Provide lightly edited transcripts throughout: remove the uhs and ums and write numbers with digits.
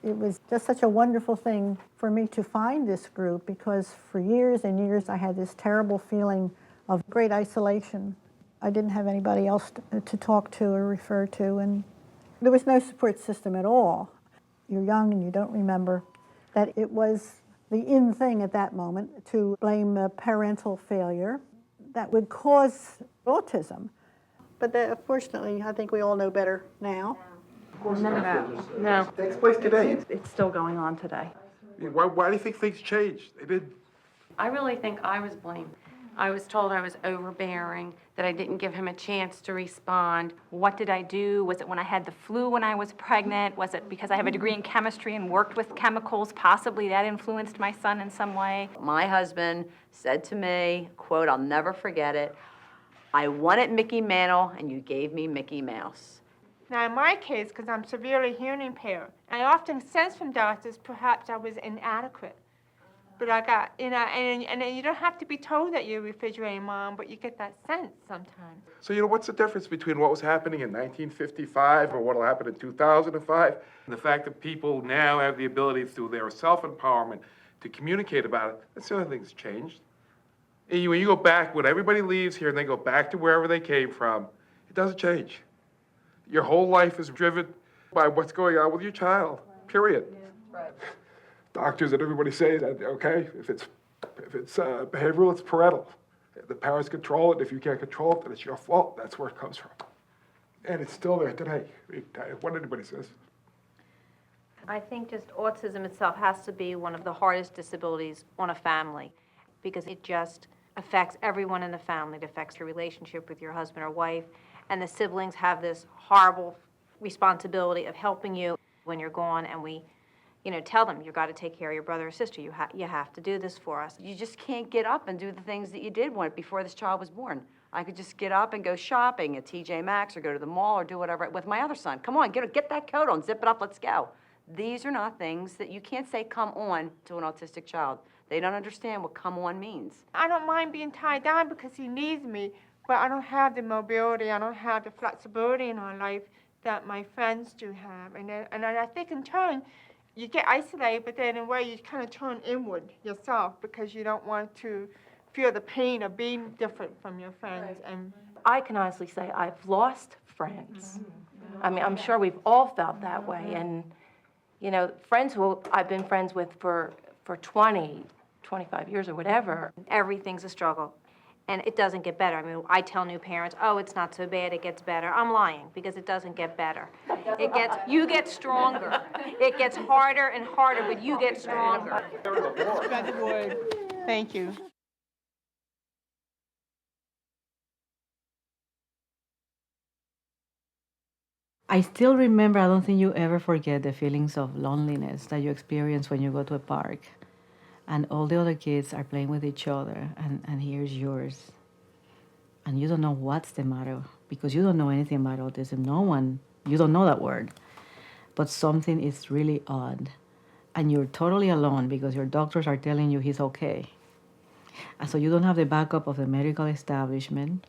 It was just such a wonderful thing for me to find this group because for years and years I had this terrible feeling of great isolation. I didn't have anybody else to talk to or refer to, and there was no support system at all. You're young and you don't remember that it was the in thing at that moment to blame parental failure that would cause autism. But fortunately, I think we all know better now. No. It takes place today. It's still going on today. Why do you think things changed? They did. I really think I was blamed. I was told I was overbearing, that I didn't give him a chance to respond. What did I do? Was it when I had the flu when I was pregnant? Was it because I have a degree in chemistry and worked with chemicals? Possibly that influenced my son in some way. My husband said to me, quote, I'll never forget it, I wanted Mickey Mantle and you gave me Mickey Mouse. Now, in my case, because I'm severely hearing impaired, I often sense from doctors perhaps I was inadequate. But I got, and you don't have to be told that you're a refrigerating mom, but you get that sense sometimes. So, what's the difference between what was happening in 1955 or what will happen in 2005 and the fact that people now have the ability through their self-empowerment to communicate about it? That's the only thing that's changed. And when you go back, when everybody leaves here and they go back to wherever they came from, it doesn't change. Your whole life is driven by what's going on with your child, period. Yeah, right. Doctors and everybody say that, okay, if it's behavioral, it's parental. The parents control it. If you can't control it, then it's your fault. That's where it comes from. And it's still there today, what anybody says. I think just autism itself has to be one of the hardest disabilities on a family because it just affects everyone in the family. It affects your relationship with your husband or wife, and the siblings have this horrible responsibility of helping you when you're gone, and we tell them, you've got to take care of your brother or sister. You have to do this for us. You just can't get up and do the things that you did before this child was born. I could just get up and go shopping at TJ Maxx or go to the mall or do whatever with my other son. Come on, get that coat on, zip it up, let's go. These are not things that you can't say come on to an autistic child. They don't understand what come on means. I don't mind being tied down because he needs me, but I don't have the mobility, I don't have the flexibility in our life that my friends do have. And I think in turn, you get isolated, but then in a way you kind of turn inward yourself because you don't want to feel the pain of being different from your friends. Right. And I can honestly say I've lost friends. I mean, I'm sure we've all felt that way. And, friends who I've been friends with for 20, 25 years or whatever. Everything's a struggle, and it doesn't get better. I mean, I tell new parents, oh, it's not so bad, it gets better. I'm lying, because it doesn't get better. You get stronger. It gets harder and harder, but you get stronger. got the word. Thank you. I still remember, I don't think you ever forget the feelings of loneliness that you experience when you go to a park and all the other kids are playing with each other and here's yours. And you don't know what's the matter because you don't know anything about autism. You don't know that word. But something is really odd. And you're totally alone because your doctors are telling you he's okay. And so you don't have the backup of the medical establishment.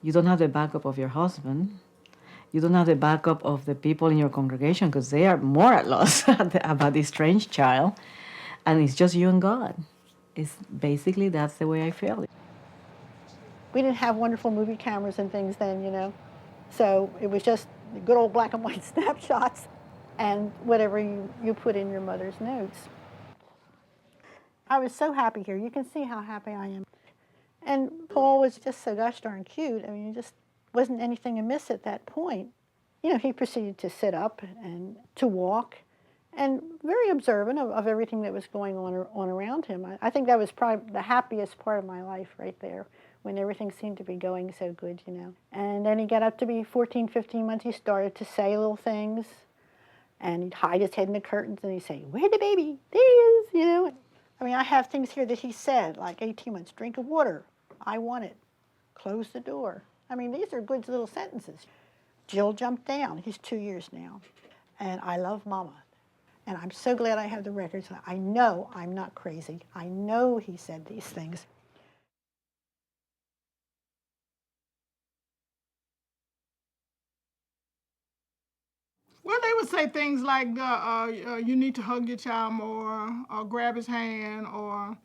You don't have the backup of your husband. You don't have the backup of the people in your congregation because they are more at loss about this strange child. And it's just you and God. It's basically, that's the way I feel. We didn't have wonderful movie cameras and things then, So it was just good old black and white snapshots and whatever you put in your mother's notes. I was so happy here. You can see how happy I am. And Paul was just so gosh darn cute. I mean, it just wasn't anything amiss at that point. He proceeded to sit up and to walk and very observant of everything that was going on around him. I think that was probably the happiest part of my life right there, when everything seemed to be going so good, And then he got up to be 14, 15 months. He started to say little things, and he'd hide his head in the curtains, and he'd say, "Where's the baby? There he is," I mean, I have things here that he said, like 18 months, drink of water, I want it, close the door. I mean, these are good little sentences. Jill jumped down. He's 2 years now. And I love Mama. And I'm so glad I have the records. I know I'm not crazy. I know he said these things. Well, they would say things like, you need to hug your child more, or grab his hand, or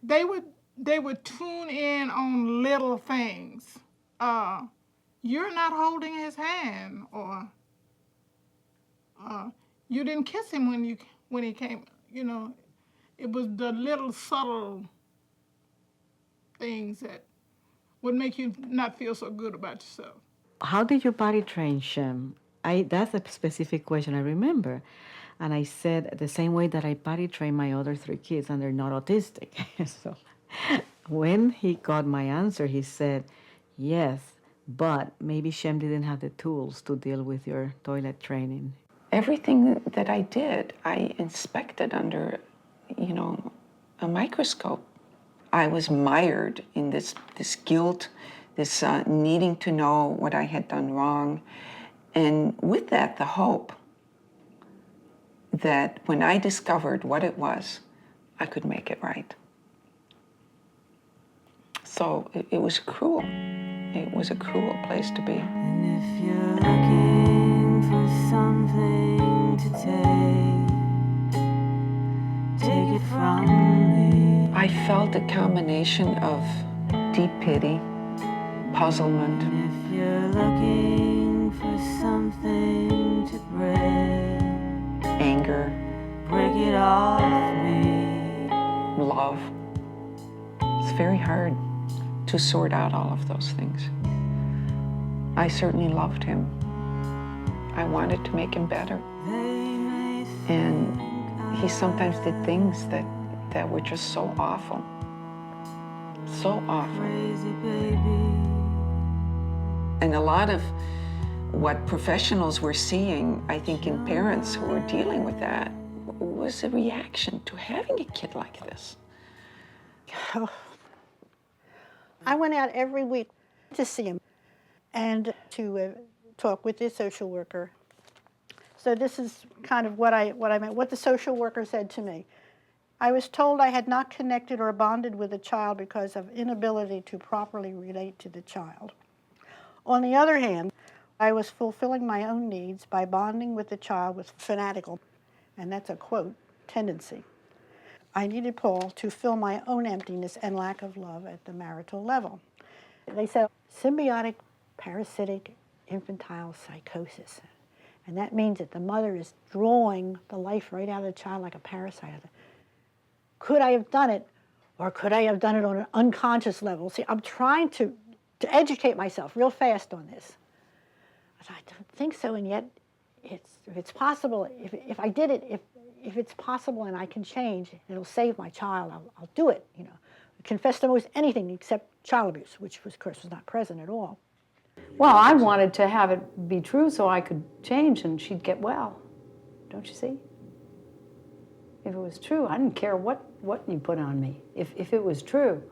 they would tune in on little things. You're not holding his hand, or you didn't kiss him when he came. You know, it was the little subtle things that would make you not feel so good about yourself. How did you potty train Shem? That's a specific question I remember. And I said the same way that I potty train my other 3 kids, and they're not autistic. So when he got my answer, he said, yes, but maybe Shem didn't have the tools to deal with your toilet training. Everything that I did, I inspected under, a microscope. I was mired in this guilt, this needing to know what I had done wrong. And with that, the hope that when I discovered what it was, I could make it right. So it was cruel. It was a cruel place to be. And if you're looking for something to take it from me. I felt a combination of deep pity, puzzlement. And if you're looking for something to break, anger, break it off me. love. It's very hard to sort out all of those things. I certainly loved him. I wanted to make him better. And he sometimes did things that were just so awful. So awful. And a lot of what professionals were seeing, I think, in parents who were dealing with that, was a reaction to having a kid like this. I went out every week to see him and to talk with the social worker. So this is kind of what I meant, what the social worker said to me. I was told I had not connected or bonded with the child because of inability to properly relate to the child. On the other hand, I was fulfilling my own needs by bonding with the child with fanatical, and that's a quote, tendency. I needed Paul to fill my own emptiness and lack of love at the marital level. They said symbiotic parasitic infantile psychosis. And that means that the mother is drawing the life right out of the child like a parasite. Could I have done it, or could I have done it on an unconscious level? See, I'm trying to educate myself real fast on this. I don't think so, and yet if it's possible, if I did it, if it's possible and I can change, it'll save my child, I'll do it, Confess to almost anything except child abuse, which of course was not present at all. Well, I wanted to have it be true so I could change and she'd get well. Don't you see? If it was true, I didn't care what you put on me. If it was true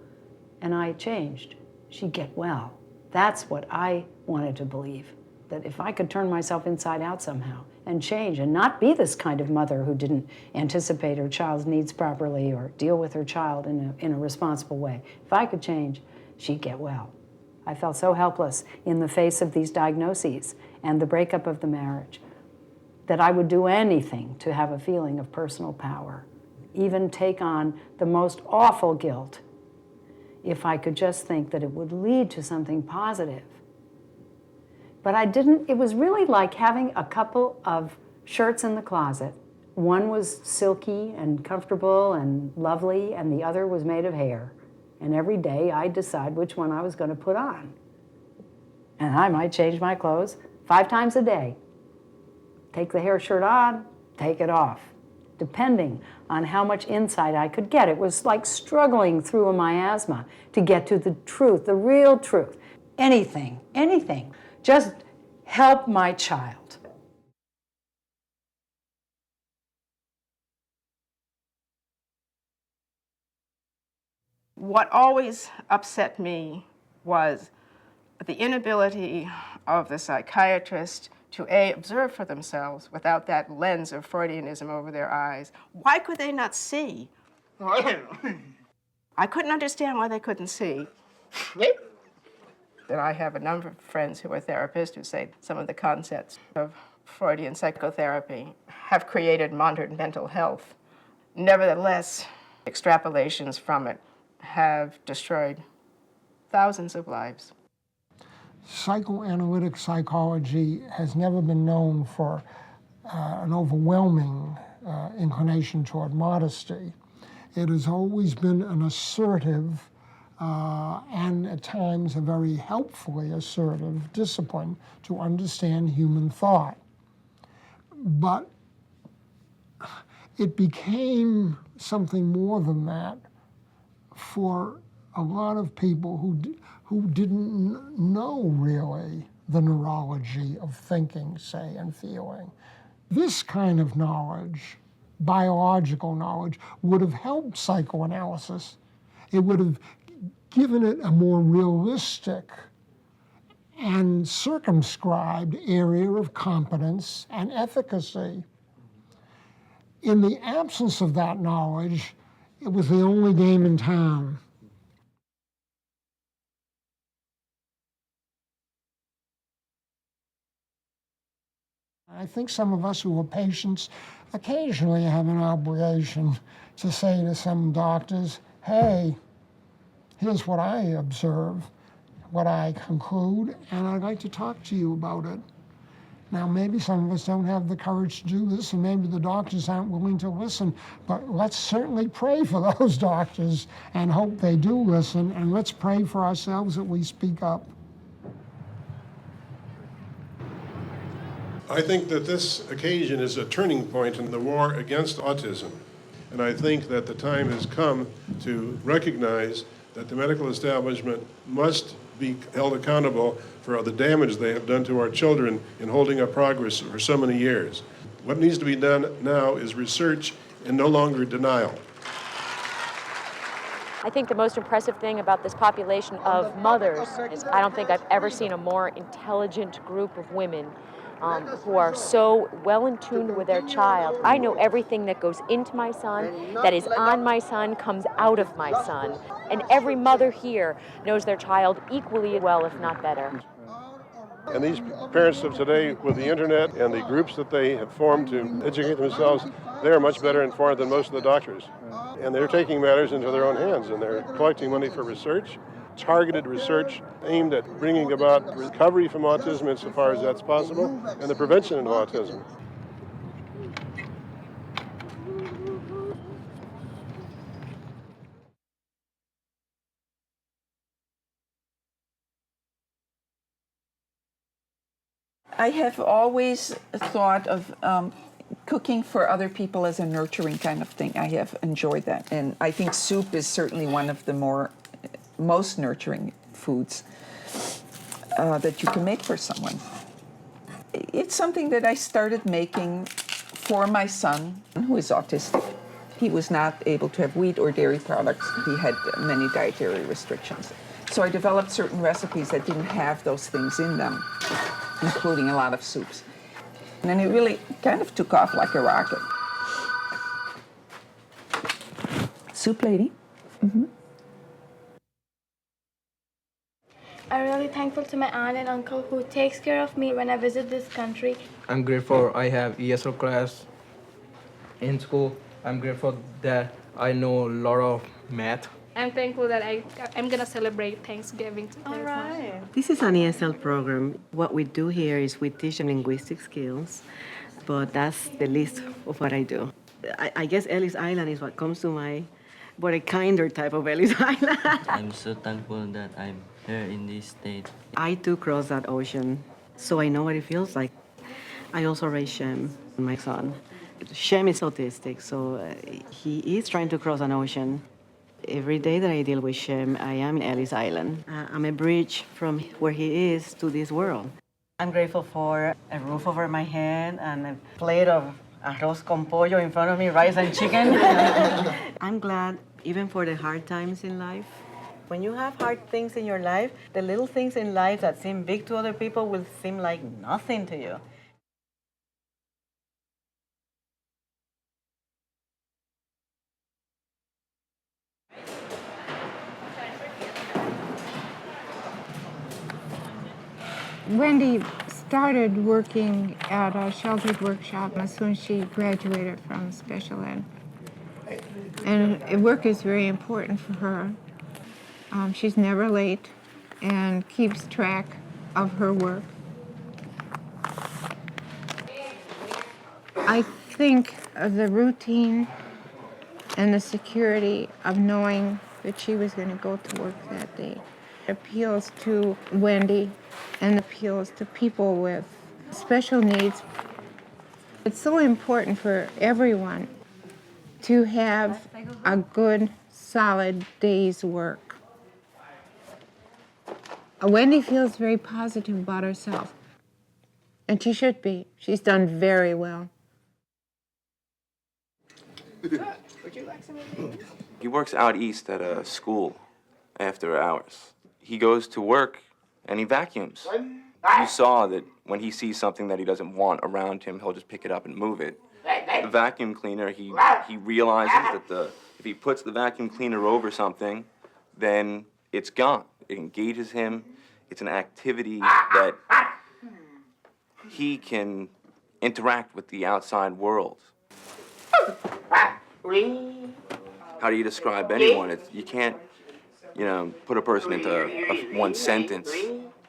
and I changed, she'd get well. That's what I wanted to believe, that if I could turn myself inside out somehow and change and not be this kind of mother who didn't anticipate her child's needs properly or deal with her child in a responsible way, if I could change, she'd get well. I felt so helpless in the face of these diagnoses and the breakup of the marriage that I would do anything to have a feeling of personal power, even take on the most awful guilt, if I could just think that it would lead to something positive. But I didn't. It was really like having a couple of shirts in the closet. One was silky and comfortable and lovely, and the other was made of hair. And every day I'd decide which one I was going to put on. And I might change my clothes 5 times a day. Take the hair shirt on, take it off, depending on how much insight I could get. It was like struggling through a miasma to get to the truth, the real truth. Anything, just help my child. What always upset me was the inability of the psychiatrist to observe for themselves without that lens of Freudianism over their eyes. Why could they not see? I couldn't understand why they couldn't see. That I have a number of friends who are therapists who say some of the concepts of Freudian psychotherapy have created modern mental health. Nevertheless, extrapolations from it have destroyed thousands of lives. Psychoanalytic psychology has never been known for an overwhelming inclination toward modesty. It has always been an assertive and at times a very helpfully assertive discipline to understand human thought. But it became something more than that for a lot of people who didn't know really the neurology of thinking, say, and feeling. This kind of knowledge, biological knowledge, would have helped psychoanalysis. It would have given it a more realistic and circumscribed area of competence and efficacy. In the absence of that knowledge, it was the only game in town. I think some of us who are patients occasionally have an obligation to say to some doctors, hey, here's what I observe, what I conclude, and I'd like to talk to you about it. Now, maybe some of us don't have the courage to do this, and maybe the doctors aren't willing to listen, but let's certainly pray for those doctors and hope they do listen, and let's pray for ourselves that we speak up. I think that this occasion is a turning point in the war against autism. And I think that the time has come to recognize that the medical establishment must be held accountable for the damage they have done to our children in holding up progress for so many years. What needs to be done now is research and no longer denial. I think the most impressive thing about this population of mothers is I don't think I've ever seen a more intelligent group of women who are so well in tune with their child. I know everything that goes into my son, that is on my son, comes out of my son. And every mother here knows their child equally well, if not better. And these parents of today, with the internet and the groups that they have formed to educate themselves, they are much better informed than most of the doctors. And they're taking matters into their own hands, and they're collecting money for research, targeted research aimed at bringing about recovery from autism insofar as that's possible, and the prevention of autism. I have always thought of cooking for other people as a nurturing kind of thing. I have enjoyed that. And I think soup is certainly one of the most nurturing foods that you can make for someone. It's something that I started making for my son, who is autistic. He was not able to have wheat or dairy products. He had many dietary restrictions. So I developed certain recipes that didn't have those things in them, including a lot of soups. And then it really kind of took off like a rocket. Soup lady. Mm-hmm. I'm really thankful to my aunt and uncle who takes care of me when I visit this country. I'm grateful I have ESL class in school. I'm grateful that I know a lot of math. I'm thankful that I'm going to celebrate Thanksgiving today. All right. This is an ESL program. What we do here is we teach them linguistic skills, but that's the least of what I do. I guess Ellis Island is what comes to mind, but a kinder type of Ellis Island. I'm so thankful that I'm here in this state. I too crossed that ocean, so I know what it feels like. I also raised Shem, my son. Shem is autistic, so he is trying to cross an ocean. Every day that I deal with Shem, I am in Ellis Island. I'm a bridge from where he is to this world. I'm grateful for a roof over my head and a plate of arroz con pollo in front of me, rice and chicken. I'm glad, even for the hard times in life. When you have hard things in your life, the little things in life that seem big to other people will seem like nothing to you. Wendy, started working at a sheltered workshop as soon as she graduated from special ed. And work is very important for her. She's never late and keeps track of her work. I think of the routine and the security of knowing that she was going to go to work that day. It appeals to Wendy and appeals to people with special needs. It's so important for everyone to have a good, solid day's work. Wendy feels very positive about herself, and she should be. She's done very well. He works out east at a school after hours. He goes to work and he vacuums. You saw that when he sees something that he doesn't want around him, he'll just pick it up and move it. The vacuum cleaner, he realizes that if he puts the vacuum cleaner over something, then it's gone. It engages him. It's an activity that he can interact with the outside world. How do you describe anyone? You can't, put a person into one sentence.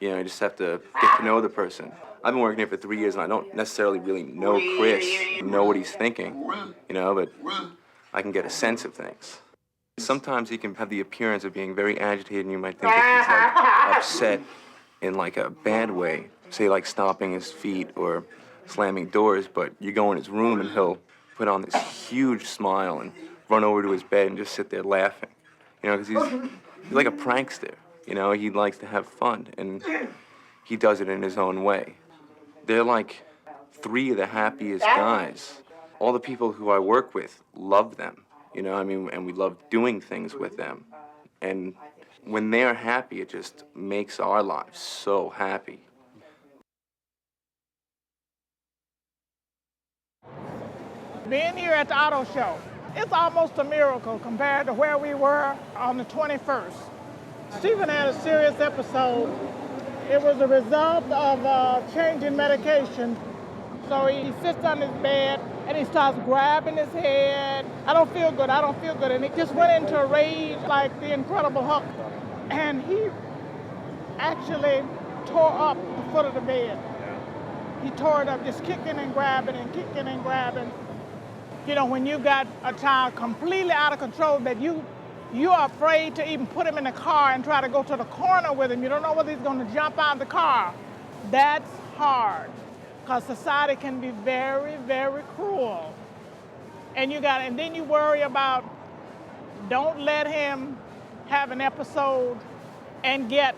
You just have to get to know the person. I've been working here for 3 years, and I don't necessarily really know Chris, know what he's thinking, but I can get a sense of things. Sometimes he can have the appearance of being very agitated, and you might think that he's upset in a bad way, say stomping his feet or slamming doors, but you go in his room and he'll put on this huge smile and run over to his bed and just sit there laughing, because he's like a prankster, he likes to have fun, and he does it in his own way. They're like 3 of the happiest guys. All the people who I work with love them, and we love doing things with them. And when they're happy, it just makes our lives so happy. Being here at the auto show, it's almost a miracle compared to where we were on the 21st. Stephen had a serious episode. It was a result of changing medication. So he sits on his bed and he starts grabbing his head. I don't feel good, I don't feel good. And he just went into a rage like the Incredible Hulk. And he actually tore up the foot of the bed. He tore it up, just kicking and grabbing and kicking and grabbing. When you got a child completely out of control that you are afraid to even put him in the car and try to go to the corner with him. You don't know whether he's going to jump out of the car. That's hard, because society can be very, very cruel. And then you worry about, don't let him have an episode and get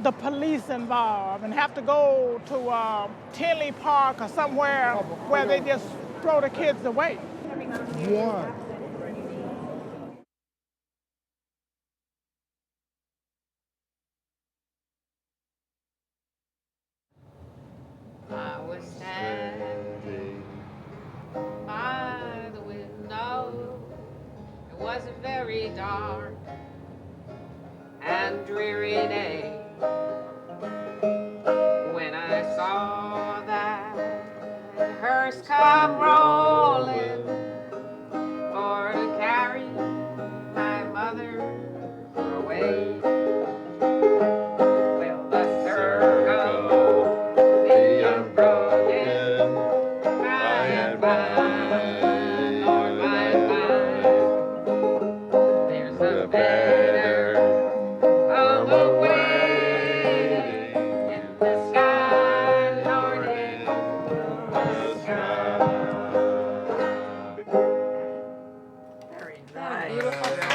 the police involved and have to go to Tinley Park or somewhere where they just throw the kids away. Yeah. I was standing by the window. It was a very dark and dreary day when I saw that hearse come rolling for to carry my mother away. Well, the circle being broken by and by, Lord, by and by, there's a better of a waiting in the sky, Lord, in the sky. Very nice.